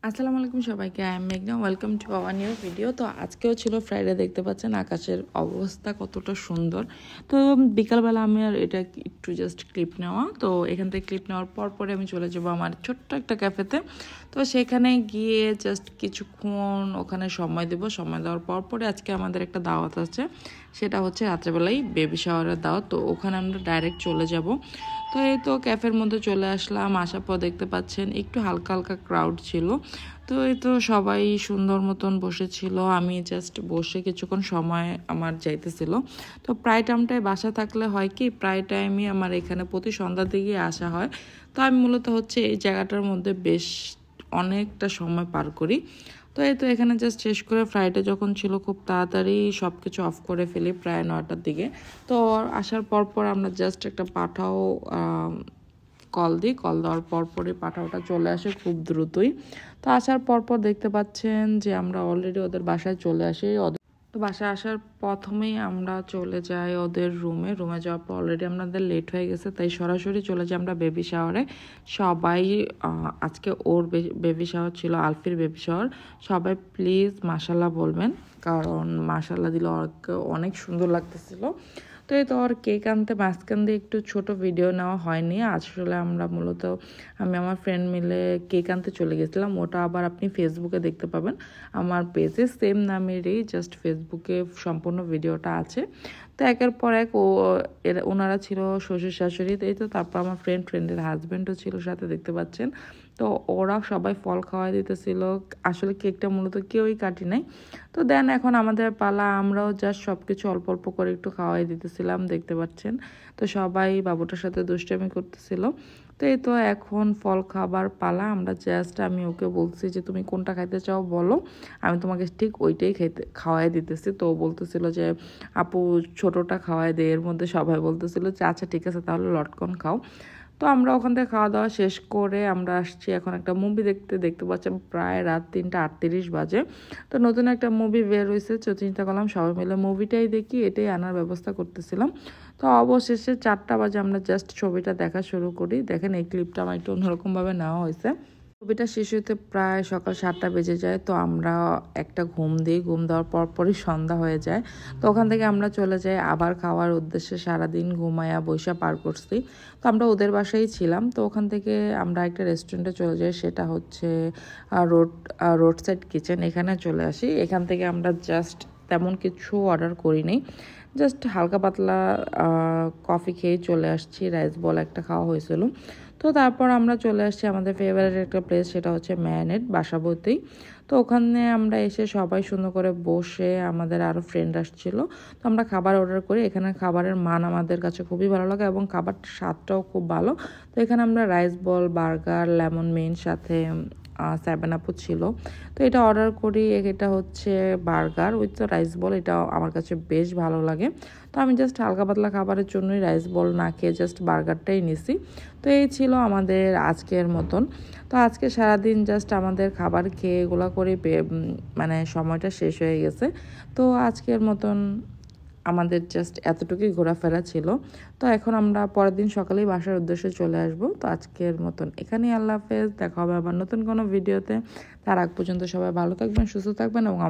আসসালামু আলাইকুম সবাইকে, আই এম মেঘনা। Welcome to our new video. তো আজকেও ছিল ফ্রাইডে, দেখতে পাচ্ছেন আকাশের অবস্থা কতটা সুন্দর। তো বিকালবেলা আমি আর এটা একটু জাস্ট ক্লিপ নেওয়া, তো এখান থেকে ক্লিপ নেওয়ার পরে আমি চলে যাবো আমার ছোট্ট একটা ক্যাফেতে। তো সেখানে গিয়ে জাস্ট কিছুক্ষণ ওখানে সময় দেবো। সময় দেওয়ার পরে আজকে আমাদের একটা দাওয়াত আছে, সেটা হচ্ছে রাত্রেবেলায় বেবি শাওয়ারের দাওয়াত। তো ওখানে আমরা ডাইরেক্ট চলে যাব। তো এই তো ক্যাফের মধ্যে চলে আসলাম। আসার পর দেখতে পাচ্ছেন একটু হালকা হালকা ক্রাউড ছিল। তো এই তো সবাই সুন্দর মতন বসেছিল, আমি জাস্ট বসে কিছুক্ষণ সময় আমার যাইতেছিল। তো প্রায় টাইমটায় বাসা থাকলে হয় কি, প্রায় টাইমই আমার এখানে প্রতি সন্ধ্যার দিকে আসা হয়। তো আমি মূলত হচ্ছে এই জায়গাটার মধ্যে বেশ অনেকটা সময় পার করি। তো এই তো এখানে জাস্ট শেষ করে ফ্রাইডে যখন ছিল খুব তাড়াতাড়ি সব কিছু অফ করে ফেলি প্রায় 9টার দিকে। তো আসার পর আমরা জাস্ট একটা পাঠাও কল দিই। কল দেওয়ার পরই পাঠাওটা চলে আসে খুব দ্রুতই। তো আসার পর দেখতে পাচ্ছেন যে আমরা অলরেডি ওদের বাসায় চলে আসি। তো বাসায় আসার প্রথমেই আমরা চলে যাই ওদের রুমে যাওয়ার পর অলরেডি আমাদের লেট হয়ে গেছে, তাই সরাসরি চলে যাই আমরা বেবি শাওয়ারে। সবাই আজকে ওর বেবি শাওয়ার ছিল, আলফির বেবি শাওয়ার। সবাই প্লিজ মাশাল্লাহ বলবেন, কারণ মাশাল্লাহ দিলে ওকে অনেক সুন্দর লাগতেছিল। তো এই তো ওর কেক আনতে মাঝখান দিয়ে একটু ছোট ভিডিও নেওয়া হয়নি। আসলে আমরা মূলত আমি আমার ফ্রেন্ড মিলে কেক আনতে চলে গেছিলাম। ওটা আবার আপনি ফেসবুকে দেখতে পাবেন, আমার পেজে সেম নামেরই জাস্ট ফেসবুকে সম্পূর্ণ ভিডিওটা আছে। তো একের পর এক ওনারা ছিল শ্বশুর শাশুড়ি, এই তো তারপর আমার ফ্রেন্ডের হাজব্যান্ডও ছিল সাথে, দেখতে পাচ্ছেন। তো ওরা সবাই ফল খাওয়াই দিতেছিল। আসলে কেকটা মূলত কেউই কাটি নাই। তো দেন এখন আমাদের পালা, আমরাও জাস্ট সব কিছু অল্প অল্প করে একটু খাওয়াই দিতেছিলাম, দেখতে পাচ্ছেন। তো সবাই বাবুটার সাথে দুষ্টামি করতেছিল। তো এই তো এখন ফল খাবার পালা। আমি ওকে বলছি যে তুমি কোনটা খাইতে চাও বলো, আমি তোমাকে ঠিক ওইটাই খাওয়াই দিতেছি। তো ও বলতেছিল যে আপু ছোটোটা খাওয়াই দে। এর মধ্যে সবাই বলতেছিল যে আচ্ছা ঠিক আছে তাহলে লটকন খাও। তো আমরা ওখান থেকে খাওয়া দাওয়া শেষ করে আমরা আসছি এখন একটা মুভি দেখতে পাচ্ছেন প্রায় রাত 3:38 বাজে। তো নতুন একটা মুভি বের হয়েছে, তো চিন্তা করলাম সবাই মিলে মুভিটাই দেখি, এটাই আনার ব্যবস্থা করতেছিলাম। তো অবশেষে 4টা বাজে আমরা জাস্ট ছবিটা দেখা শুরু করি। দেখেন এই ক্লিপটা আমার একটু অন্যরকমভাবে নেওয়া হয়েছে। ছবিটা শেষ হতে প্রায় সকাল 7টা বেজে যায়। তো আমরা একটা ঘুম দিই, ঘুম দেওয়ার পরই সন্ধ্যা হয়ে যায়। তো ওখান থেকে আমরা চলে যাই আবার খাওয়ার উদ্দেশ্যে। সারাদিন ঘুমায়া বৈশা পার করছি। তো আমরা ওদের বাসায় ছিলাম। তো ওখান থেকে আমরা একটা রেস্টুরেন্টে চলে যাই, সেটা হচ্ছে রোড সাইড কিচেন। এখানে চলে আসি। এখান থেকে আমরা জাস্ট তেমন কিছু অর্ডার করিনি, জাস্ট হালকা পাতলা কফি খেয়ে চলে আসছি। রাইস বল একটা খাওয়া হয়েছিল। তো তারপর আমরা চলে আসছি আমাদের ফেভারিট একটা প্লেস, সেটা হচ্ছে ম্যানেট বাসাবোতেই। তো ওখানে আমরা এসে সবাই সুন্দর করে বসে, আমাদের আরও ফ্রেন্ড আসছিল। তো আমরা খাবার অর্ডার করি। এখানে খাবারের মান আমাদের কাছে খুবই ভালো লাগে এবং খাবারটা স্বাদটাও খুব ভালো। তো এখানে আমরা রাইস বল, বার্গার, লেমন মিন্ট, সাথে 7 আপও ছিল। তো এটা অর্ডার করি। এটা হচ্ছে বার্গার উইথ রাইস বল, এটা আমার কাছে বেশ ভালো লাগে। তো আমি জাস্ট হালকা পাতলা খাবারের জন্যই রাইস বল না খেয়ে জাস্ট বার্গারটাই নিছি। তো এই ছিল আমাদের আজকের মতন। তো আজকে সারাদিন জাস্ট আমাদের খাবার খেয়ে এগুলো করে মানে সময়টা শেষ হয়ে গেছে। তো আজকের মতন আমাদের জাস্ট এতটুকুই ঘোরাফেরা ছিল। তো এখন আমরা পরের দিন সকালেই বাসার উদ্দেশ্যে চলে আসব। তো আজকের মতন এখানেই, আল্লাহ হাফেজ। দেখা হবে আবার নতুন কোনো ভিডিওতে। তার আগ পর্যন্ত সবাই ভালো থাকবেন, সুস্থ থাকবেন এবং